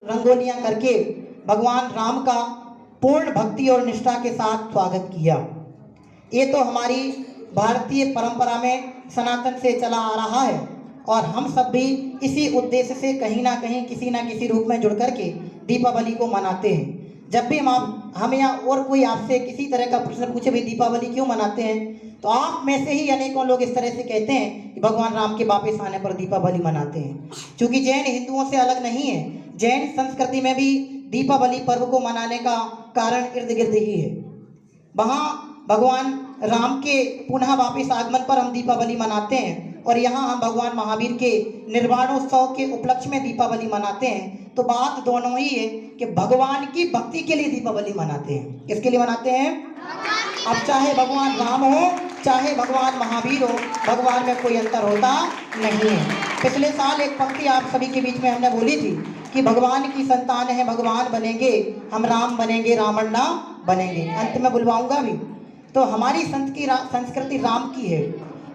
रंगोलियां करके भगवान राम का पूर्ण भक्ति और निष्ठा के साथ स्वागत किया। ये तो हमारी भारतीय परंपरा में सनातन से चला आ रहा है और हम सब भी इसी उद्देश्य से कहीं ना कहीं किसी ना किसी रूप में जुड़ करके दीपावली को मनाते हैं। जब भी हम या और कोई आपसे किसी तरह का प्रश्न पूछे भी दीपावली क्यों मनाते हैं, तो आप में से ही अनेकों लोग इस तरह से कहते हैं कि भगवान राम के वापस आने पर दीपावली मनाते हैं। क्योंकि जैन हिंदुओं से अलग नहीं है, जैन संस्कृति में भी दीपावली पर्व को मनाने का कारण इर्द गिर्द ही है। वहाँ भगवान राम के पुनः वापस आगमन पर हम दीपावली मनाते हैं और यहाँ हम भगवान महावीर के निर्वाणोत्सव के उपलक्ष्य में दीपावली मनाते हैं। तो बात दोनों ही है कि भगवान की भक्ति के लिए दीपावली मनाते हैं। किसके लिए मनाते हैं? अब चाहे भगवान राम हो चाहे भगवान महावीर हो, भगवान में कोई अंतर होता नहीं है। पिछले साल एक पंक्ति आप सभी के बीच में हमने बोली थी कि भगवान की संतान है भगवान बनेंगे, हम राम बनेंगे रावण ना बनेंगे। अंत में बुलवाऊंगा भी। तो हमारी संस्कृति राम की है।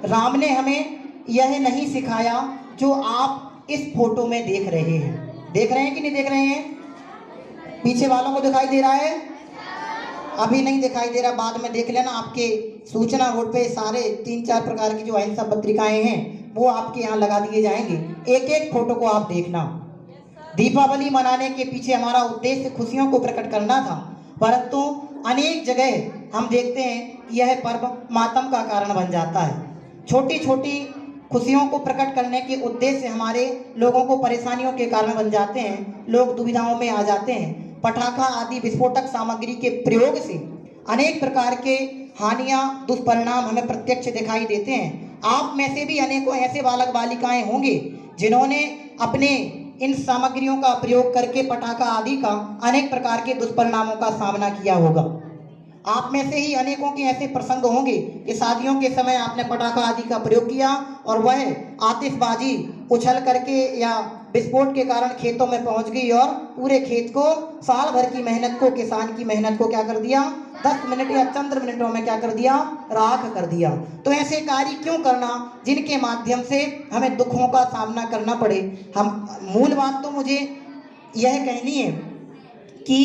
राम ने हमें यह नहीं सिखाया जो आप इस फोटो में देख रहे हैं। देख रहे हैं कि नहीं देख रहे हैं? पीछे वालों को दिखाई दे रहा है? अभी नहीं दिखाई दे रहा, बाद में देख लेना। आपके सूचना बोर्ड पे सारे 3-4 प्रकार की जो अहिंसा पत्रिकाएं हैं वो आपके यहाँ लगा दिए जाएंगे। एक एक फोटो को आप देखना। दीपावली मनाने के पीछे हमारा उद्देश्य खुशियों को प्रकट करना था, परंतु अनेक जगह हम देखते हैं यह पर्व मातम का कारण बन जाता है। छोटी छोटी खुशियों को प्रकट करने के उद्देश्य हमारे लोगों को परेशानियों के कारण बन जाते हैं। लोग दुविधाओं में आ जाते हैं। पटाखा आदि विस्फोटक सामग्री के प्रयोग से अनेक प्रकार के हानियां दुष्परिणाम हमें प्रत्यक्ष दिखाई देते हैं। आप में से भी अनेकों ऐसे बालक बालिकाएं होंगे जिन्होंने अपने इन सामग्रियों का प्रयोग करके पटाखा आदि का अनेक प्रकार के दुष्परिणामों का सामना किया होगा। आप में से ही अनेकों के ऐसे प्रसंग होंगे कि शादियों के समय आपने पटाखा आदि का प्रयोग किया और वह आतिशबाजी उछल करके या विस्फोट के कारण खेतों में पहुंच गई और पूरे खेत को, साल भर की मेहनत को, किसान की मेहनत को क्या कर दिया? 10 मिनट या चंद्र मिनटों में क्या कर दिया? राख कर दिया। तो ऐसे कार्य क्यों करना जिनके माध्यम से हमें दुखों का सामना करना पड़े। हम मूल बात तो मुझे यह कहनी है कि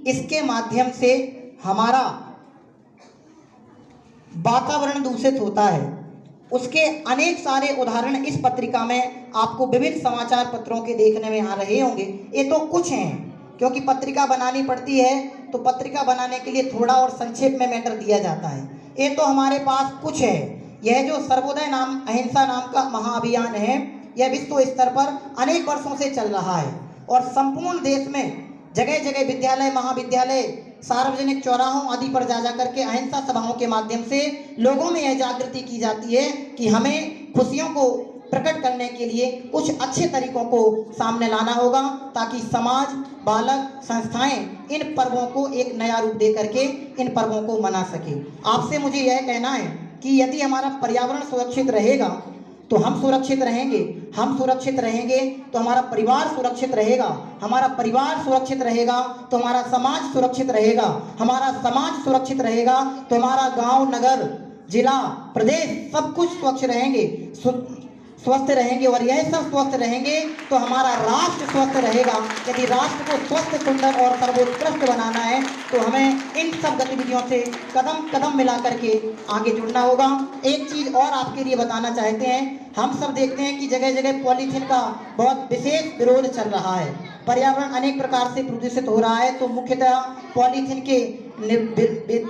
इसके माध्यम से हमारा वातावरण दूषित होता है। उसके अनेक सारे उदाहरण इस पत्रिका में आपको विभिन्न समाचार पत्रों के देखने में आ रहे होंगे। ये तो कुछ हैं, क्योंकि पत्रिका बनानी पड़ती है तो पत्रिका बनाने के लिए थोड़ा और संक्षेप में मैटर दिया जाता है। ये तो हमारे पास कुछ है। यह जो सर्वोदय नाम अहिंसा नाम का महाअभियान है, यह विश्व स्तर पर अनेक वर्षों से चल रहा है और संपूर्ण देश में जगह जगह विद्यालय, महाविद्यालय, सार्वजनिक चौराहों आदि पर जा करके अहिंसा सभाओं के माध्यम से लोगों में यह जागृति की जाती है कि हमें खुशियों को प्रकट करने के लिए कुछ अच्छे तरीकों को सामने लाना होगा, ताकि समाज, बालक, संस्थाएं इन पर्वों को एक नया रूप दे करके इन पर्वों को मना सके। आपसे मुझे यह कहना है कि यदि हमारा पर्यावरण सुरक्षित रहेगा तो हम सुरक्षित रहेंगे, हम सुरक्षित रहेंगे तो हमारा परिवार सुरक्षित रहेगा, हमारा परिवार सुरक्षित रहेगा तो हमारा समाज सुरक्षित रहेगा, हमारा समाज सुरक्षित रहेगा तो हमारा गांव, नगर, जिला, प्रदेश सब कुछ स्वच्छ रहेंगे, स्वस्थ रहेंगे। और यह सब स्वस्थ रहेंगे तो हमारा राष्ट्र स्वस्थ रहेगा। यदि राष्ट्र को स्वस्थ, सुंदर और सर्वोत्कृष्ट बनाना है तो हमें इन सब गतिविधियों से कदम कदम मिला करके आगे जुड़ना होगा। एक चीज़ और आपके लिए बताना चाहते हैं, हम सब देखते हैं कि जगह जगह पॉलीथीन का बहुत विशेष विरोध चल रहा है। पर्यावरण अनेक प्रकार से प्रदूषित हो रहा है, तो मुख्यतः पॉलीथीन के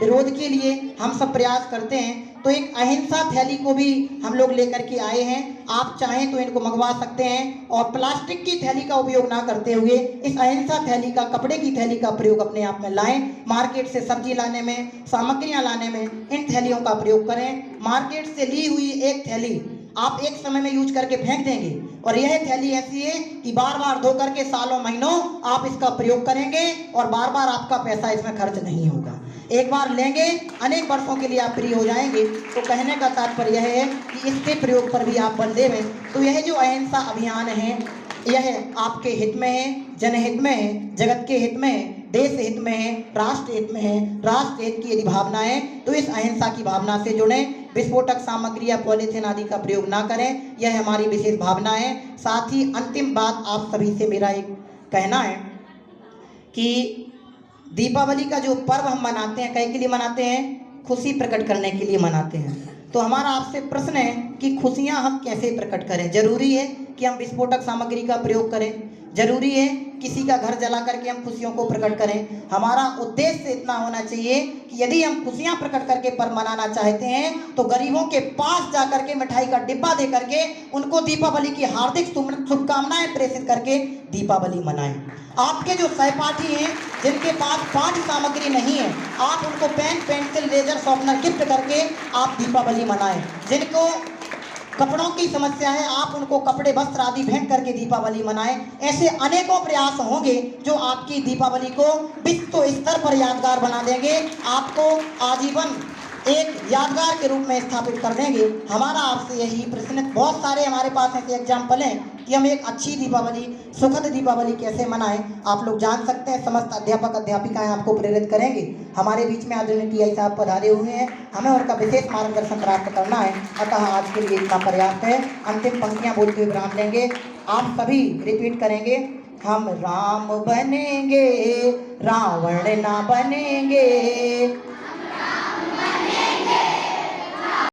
विरोध के लिए हम सब प्रयास करते हैं। तो एक अहिंसा थैली को भी हम लोग लेकर के आए हैं। आप चाहें तो इनको मंगवा सकते हैं और प्लास्टिक की थैली का उपयोग ना करते हुए इस अहिंसा थैली का, कपड़े की थैली का प्रयोग अपने आप में लाएं। मार्केट से सब्जी लाने में, सामग्रियां लाने में इन थैलियों का प्रयोग करें। मार्केट से ली हुई एक थैली आप एक समय में यूज करके फेंक देंगे और यह थैली ऐसी है कि बार बार धो करके सालों महीनों आप इसका प्रयोग करेंगे और बार बार आपका पैसा इसमें खर्च नहीं होगा। एक बार लेंगे, अनेक वर्षों के लिए आप फ्री हो जाएंगे। तो कहने का तात्पर्य यह है कि इसके प्रयोग पर भी आप बल दें। तो यह जो अहिंसा अभियान है यह आपके हित में है, जनहित में है, जगत के हित में है, देश हित में है, राष्ट्र हित में है। राष्ट्र हित की यदि भावना है तो इस अहिंसा की भावना से जुड़ें। विस्फोटक सामग्री या पॉलीथीन आदि का प्रयोग ना करें, यह हमारी विशेष भावना है। साथ ही अंतिम बात आप सभी से मेरा एक कहना है कि दीपावली का जो पर्व हम मनाते हैं कई के लिए मनाते हैं, खुशी प्रकट करने के लिए मनाते हैं। तो हमारा आपसे प्रश्न है कि खुशियां हम कैसे प्रकट करें। जरूरी है कि हम विस्फोटक सामग्री का प्रयोग करें, जरूरी है किसी का घर जला करके हम खुशियों को प्रकट करें। हमारा उद्देश्य इतना होना चाहिए कि यदि हम खुशियां प्रकट करके पर्व मनाना चाहते हैं तो गरीबों के पास जाकर के मिठाई का डिब्बा दे करके उनको दीपावली की हार्दिक शुभकामनाएं प्रेषित करके दीपावली मनाएं। आपके जो सहपाठी हैं जिनके पास पाठ्य सामग्री नहीं है, आप उनको pen, pencil, ledger, sharpener gift करके आप दीपावली मनाएं। जिनको कपड़ों की समस्या है, आप उनको कपड़े, वस्त्र आदि भेंट करके दीपावली मनाएं। ऐसे अनेकों प्रयास होंगे जो आपकी दीपावली को विश्व स्तर पर यादगार बना देंगे, आपको आजीवन एक यादगार के रूप में स्थापित कर देंगे। हमारा आपसे यही प्रश्न, बहुत सारे हमारे पास ऐसे एग्जाम्पल हैं कि हम एक अच्छी दीपावली, सुखद दीपावली कैसे मनाएं। आप लोग जान सकते हैं, समस्त अध्यापक अध्यापिकाएं आपको प्रेरित करेंगे। हमारे बीच में आदरणीय टीआई साहब पधारे हुए हैं, हमें उनका विशेष मार्गदर्शन प्राप्त करना है, अतः आज के लिए इतना पर्याप्त है। अंतिम पंक्तियां बोलते हुए विराम लेंगे। आप सभी रिपीट करेंगे, हम राम बनेंगे, रावण ना बनेंगे,